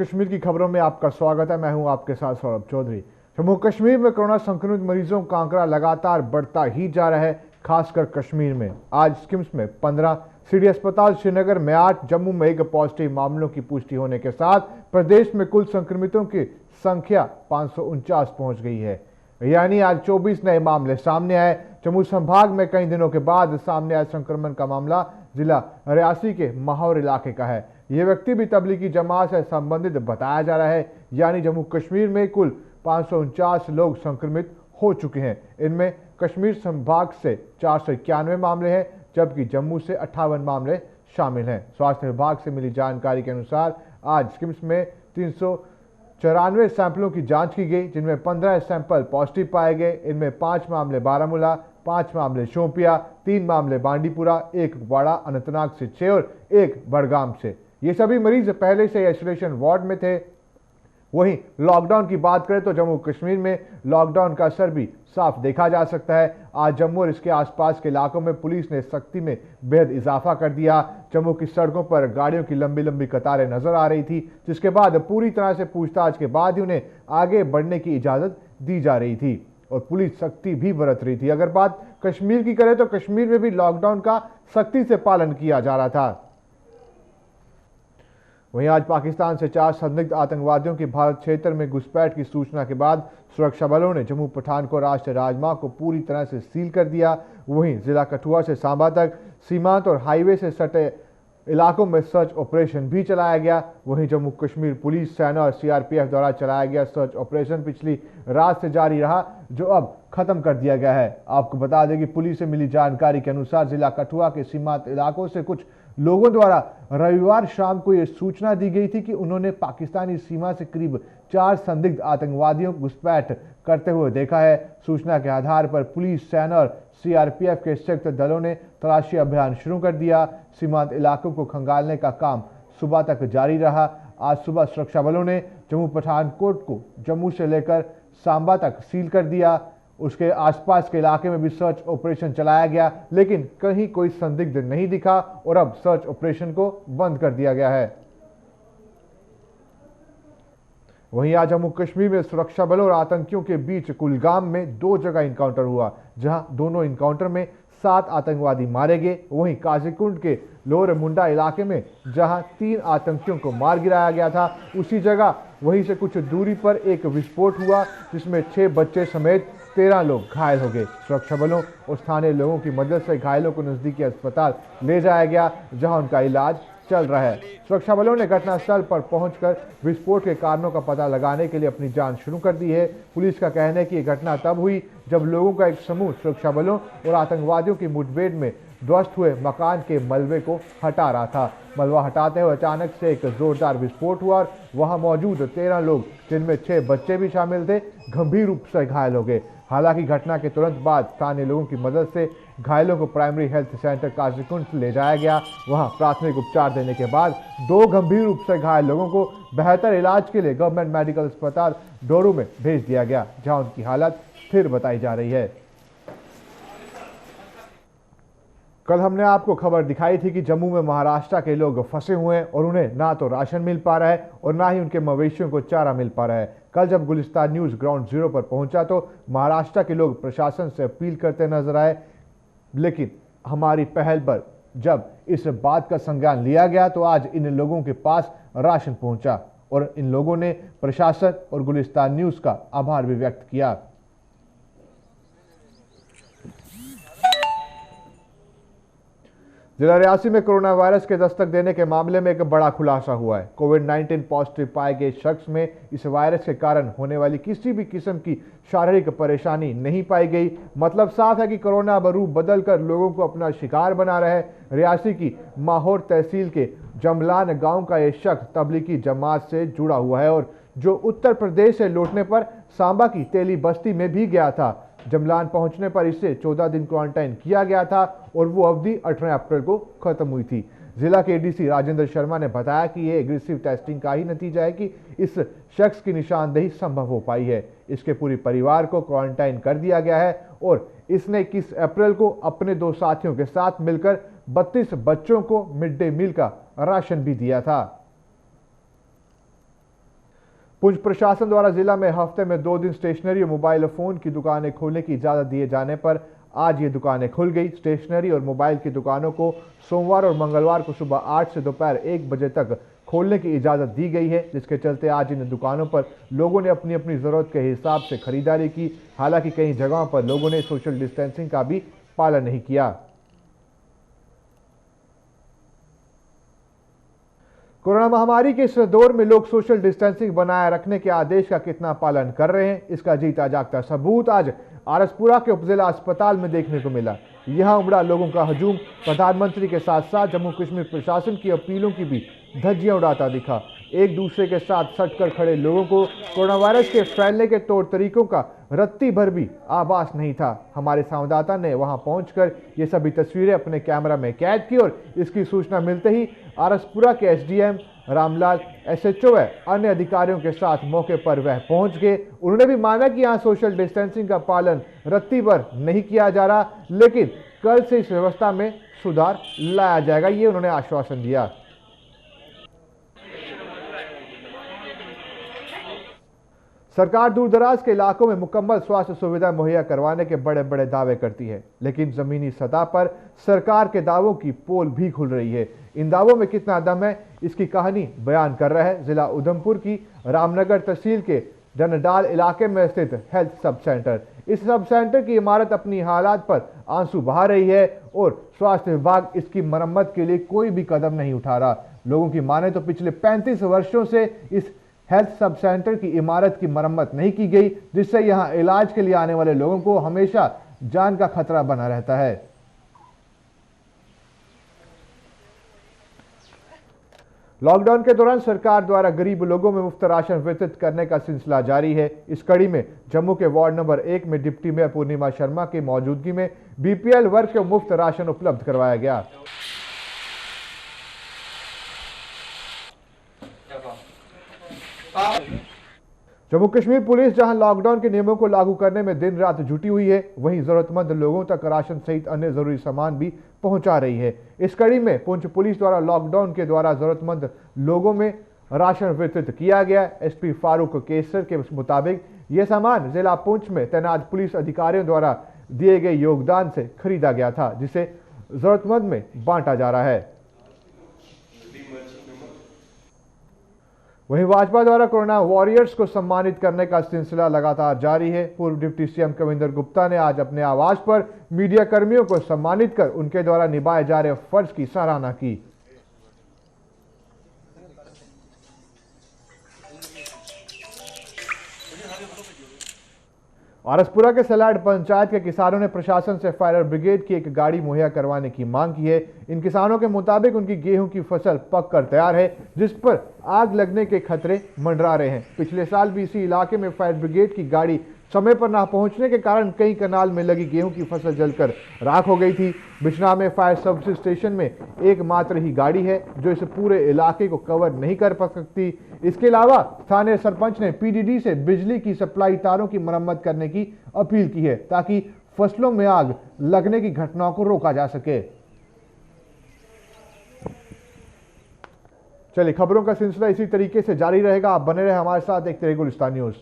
कश्मीर की खबरों में आपका स्वागत है। मैं हूं आपके साथ सौरभ चौधरी। जम्मू कश्मीर में कोरोना संक्रमित मरीजों का आंकड़ा लगातार बढ़ता ही जा रहा है, खासकर कश्मीर में। आज स्किम्स में 15, सिटी अस्पताल श्रीनगर में 8, जम्मू में 1 पॉजिटिव मामलों की पुष्टि होने के साथ प्रदेश में कुल संक्रमितों की संख्या 549 पहुंच गई है। यानी आज 24 नए मामले सामने आए। जम्मू संभाग में कई दिनों के बाद सामने आए संक्रमण का मामला जिला रियासी के माहौर इलाके का है। यह व्यक्ति भी तबलीगी जमात से संबंधित बताया जा रहा है। यानी जम्मू कश्मीर में कुल 549 लोग संक्रमित हो चुके हैं। इनमें कश्मीर संभाग से 491 मामले हैं, जबकि जम्मू से 58 मामले शामिल हैं। स्वास्थ्य विभाग से मिली जानकारी के अनुसार आज स्किम्स में 394 सैंपलों की जांच की गई, जिनमें 15 सैंपल पॉजिटिव पाए गए। इनमें 5 मामले बारामूला, 5 मामले शोपिया, 3 मामले बांडीपुरा, 1 कुपवाड़ा अनंतनाग से 6 और 1 बड़गाम से। ये सभी मरीज पहले से आइसोलेशन वार्ड में थे। वहीं लॉकडाउन की बात करें तो जम्मू कश्मीर में लॉकडाउन का असर भी साफ देखा जा सकता है। आज जम्मू और इसके आसपास के इलाकों में पुलिस ने सख्ती में बेहद इजाफा कर दिया। जम्मू की सड़कों पर गाड़ियों की लंबी लंबी कतारें नजर आ रही थी, जिसके बाद पूरी तरह से पूछताछ के बाद ही उन्हें आगे बढ़ने की इजाजत दी जा रही थी और पुलिस सख्ती भी बरत रही थी। अगर बात कश्मीर की करें तो कश्मीर में भी लॉकडाउन का सख्ती से पालन किया जा रहा था। वहीं आज पाकिस्तान से 4 संदिग्ध आतंकवादियों की भारत क्षेत्र में घुसपैठ की सूचना के बाद सुरक्षा बलों ने जम्मू पठानकोट राष्ट्रीय राजमार्ग को पूरी तरह से सील कर दिया। वहीं जिला कठुआ से सांबा तक सीमांत और हाईवे से सटे इलाकों में सर्च ऑपरेशन भी चलाया गया। वहीं जम्मू कश्मीर पुलिस, सेना और सीआरपीएफ द्वारा चलाया गया सर्च ऑपरेशन पिछली रात से जारी रहा, जो अब खत्म कर दिया गया है। आपको बता दें कि पुलिस से मिली जानकारी के अनुसार जिला कठुआ के सीमांत इलाकों से कुछ लोगों द्वारा रविवार शाम को यह सूचना दी गई थी कि उन्होंने पाकिस्तानी सीमा से करीब 4 संदिग्ध आतंकवादियों को घुसपैठ करते हुए देखा है। सूचना के आधार पर पुलिस, सेना और सीआरपीएफ के संयुक्त दलों ने तलाशी अभियान शुरू कर दिया। सीमांत इलाकों को खंगालने का काम सुबह तक जारी रहा। आज सुबह सुरक्षा बलों ने जम्मू पठानकोट को जम्मू से लेकर सांबा तक सील कर दिया। उसके आसपास के इलाके में भी सर्च ऑपरेशन चलाया गया, लेकिन कहीं कोई संदिग्ध नहीं दिखा और अब सर्च ऑपरेशन को बंद कर दिया गया है। वहीं आज जम्मू कश्मीर में सुरक्षा बलों और आतंकियों के बीच कुलगाम में 2 जगह इनकाउंटर हुआ, जहां दोनों इनकाउंटर में 7 आतंकवादी मारे गए। वहीं काजीकुंड के लोअर मुंडा इलाके में जहां 3 आतंकियों को मार गिराया गया था, उसी जगह वहीं से कुछ दूरी पर एक विस्फोट हुआ, जिसमें 6 बच्चे समेत 13 लोग घायल हो गए। सुरक्षा बलों और स्थानीय लोगों की मदद से घायलों को नजदीकी अस्पताल ले जाया गया, जहां उनका इलाज चल रहा है। सुरक्षा बलों ने घटनास्थल पर पहुंचकर विस्फोट के कारणों का पता लगाने के लिए अपनी जांच शुरू कर दी है। पुलिस का कहना है कि यह घटना तब हुई जब लोगों का एक समूह सुरक्षा बलों और आतंकवादियों की मुठभेड़ में ध्वस्त हुए मकान के मलबे को हटा रहा था। मलबा हटाते हुए अचानक से एक जोरदार विस्फोट हुआ और वहां मौजूद 13 लोग, जिनमें 6 बच्चे भी शामिल थे, गंभीर रूप से घायल हो गए। हालांकि घटना के तुरंत बाद स्थानीय लोगों की मदद से घायलों को प्राइमरी हेल्थ सेंटर काजीकुंड ले जाया गया। वहां प्राथमिक उपचार देने के बाद 2 गंभीर रूप से घायल लोगों को बेहतर इलाज के लिए गवर्नमेंट मेडिकल अस्पताल डोरू में भेज दिया गया, जहां उनकी हालत स्थिर बताई जा रही है। कल हमने आपको खबर दिखाई थी कि जम्मू में महाराष्ट्र के लोग फंसे हुए हैं और उन्हें ना तो राशन मिल पा रहा है और ना ही उनके मवेशियों को चारा मिल पा रहा है। कल जब गुलिस्तान न्यूज ग्राउंड जीरो पर पहुंचा तो महाराष्ट्र के लोग प्रशासन से अपील करते नजर आए, लेकिन हमारी पहल पर जब इस बात का संज्ञान लिया गया तो आज इन लोगों के पास राशन पहुंचा और इन लोगों ने प्रशासन और गुलिस्तान न्यूज का आभार भी व्यक्त किया। जिला रियासी में कोरोना वायरस के दस्तक देने के मामले में एक बड़ा खुलासा हुआ है। कोविड-19 पॉजिटिव पाए गए शख्स में इस वायरस के कारण होने वाली किसी भी किस्म की शारीरिक परेशानी नहीं पाई गई। मतलब साफ है कि कोरोना अब रूप बदलकर लोगों को अपना शिकार बना रहा है। रियासी की माहौर तहसील के जमलान गांव का यह शख्स तबलीगी जमात से जुड़ा हुआ है और जो उत्तर प्रदेश से लौटने पर सांबा की तेली बस्ती में भी गया था। जमलान पहुंचने पर इसे 14 दिन क्वारंटाइन किया गया था और वो अवधि 18 अप्रैल को खत्म हुई थी। जिला के एडीसी राजेंद्र शर्मा ने बताया कि ये एग्रेसिव टेस्टिंग का ही नतीजा है कि इस शख्स की निशानदेही संभव हो पाई है। इसके पूरे परिवार को क्वारंटाइन कर दिया गया है और इसने 21 अप्रैल को अपने 2 साथियों के साथ मिलकर 32 बच्चों को मिड डे मील का राशन भी दिया था। पुंछ प्रशासन द्वारा जिला में हफ्ते में 2 दिन स्टेशनरी और मोबाइल फोन की दुकानें खोलने की इजाजत दिए जाने पर आज ये दुकानें खुल गई। स्टेशनरी और मोबाइल की दुकानों को सोमवार और मंगलवार को सुबह 8 से दोपहर 1 बजे तक खोलने की इजाजत दी गई है, जिसके चलते आज इन दुकानों पर लोगों ने अपनी अपनी जरूरत के हिसाब से खरीदारी की। हालांकि कई जगहों पर लोगों ने सोशल डिस्टेंसिंग का भी पालन नहीं किया। कोरोना महामारी के इस दौर में लोग सोशल डिस्टेंसिंग बनाए रखने के आदेश का कितना पालन कर रहे हैं, इसका जीता जागता सबूत आज आरसपुरा के उपजिला अस्पताल में देखने को मिला। यहां उमड़ा लोगों का हजूम प्रधानमंत्री के साथ साथ जम्मू कश्मीर प्रशासन की अपीलों की भी धज्जियां उड़ाता दिखा। एक दूसरे के साथ सटकर खड़े लोगों को कोरोना वायरस के फैलने के तौर तरीकों का रत्ती भर भी आभास नहीं था। हमारे संवाददाता ने वहां पहुंचकर ये सभी तस्वीरें अपने कैमरा में कैद की और इसकी सूचना मिलते ही आरसपुरा के एसडीएम रामलाल, एसएचओ व अन्य अधिकारियों के साथ मौके पर वह पहुंच गए। उन्होंने भी माना कि यहां सोशल डिस्टेंसिंग का पालन रत्ती भर नहीं किया जा रहा, लेकिन कल से इस व्यवस्था में सुधार लाया जाएगा, ये उन्होंने आश्वासन दिया। सरकार दूरदराज के इलाकों में मुकम्मल स्वास्थ्य सुविधा मुहैया करवाने के बड़े बड़े दावे करती है, लेकिन जमीनी सतह पर सरकार के दावों की पोल भी खुल रही है। इन दावों में कितना दम है, इसकी कहानी बयान कर रहा है जिला उधमपुर की रामनगर तहसील के जनडाल इलाके में स्थित हेल्थ सब सेंटर। इस सब सेंटर की इमारत अपनी हालात पर आंसू बहा रही है और स्वास्थ्य विभाग इसकी मरम्मत के लिए कोई भी कदम नहीं उठा रहा। लोगों की माने तो पिछले 35 वर्षों से इस हेल्थ सब सेंटर की इमारत की मरम्मत नहीं की गई, जिससे यहां इलाज के लिए आने वाले लोगों को हमेशा जान का खतरा बना रहता है। लॉकडाउन के दौरान सरकार द्वारा गरीब लोगों में मुफ्त राशन वितरित करने का सिलसिला जारी है। इस कड़ी में जम्मू के वार्ड नंबर 1 में डिप्टी मेयर पूर्णिमा शर्मा की मौजूदगी में बीपीएल वर्ग को मुफ्त राशन उपलब्ध करवाया गया। जम्मू कश्मीर पुलिस जहां लॉकडाउन के नियमों को लागू करने में दिन रात जुटी हुई है, वहीं जरूरतमंद लोगों तक राशन सहित अन्य जरूरी सामान भी पहुंचा रही है। इस कड़ी में पुंछ पुलिस द्वारा लॉकडाउन के द्वारा जरूरतमंद लोगों में राशन वितरित किया गया। एसपी फारूक केसर के मुताबिक यह सामान जिला पुंछ में तैनात पुलिस अधिकारियों द्वारा दिए गए योगदान से खरीदा गया था, जिसे जरूरतमंद में बांटा जा रहा है। वहीं भाजपा द्वारा कोरोना वॉरियर्स को सम्मानित करने का सिलसिला लगातार जारी है। पूर्व डिप्टी सीएम कविंदर गुप्ता ने आज अपने आवास पर मीडिया कर्मियों को सम्मानित कर उनके द्वारा निभाए जा रहे फर्ज की सराहना की। आरसपुरा के सलाड पंचायत के किसानों ने प्रशासन से फायर ब्रिगेड की एक गाड़ी मुहैया करवाने की मांग की है। इन किसानों के मुताबिक उनकी गेहूं की फसल पक कर तैयार है, जिस पर आग लगने के खतरे मंडरा रहे हैं। पिछले साल भी इसी इलाके में फायर ब्रिगेड की गाड़ी समय पर न पहुंचने के कारण कई कनाल में लगी गेहूं की फसल जलकर राख हो गई थी। बिश्नाह में फायर सर्विस स्टेशन में एकमात्र ही गाड़ी है जो इस पूरे इलाके को कवर नहीं कर सकती। इसके अलावा स्थानीय सरपंच ने पीडीडी से बिजली की सप्लाई तारों की मरम्मत करने की अपील की है, ताकि फसलों में आग लगने की घटनाओं को रोका जा सके। चलिए, खबरों का सिलसिला इसी तरीके से जारी रहेगा। आप बने रहे हमारे साथ, देखते रहिए गुलिस्तान न्यूज।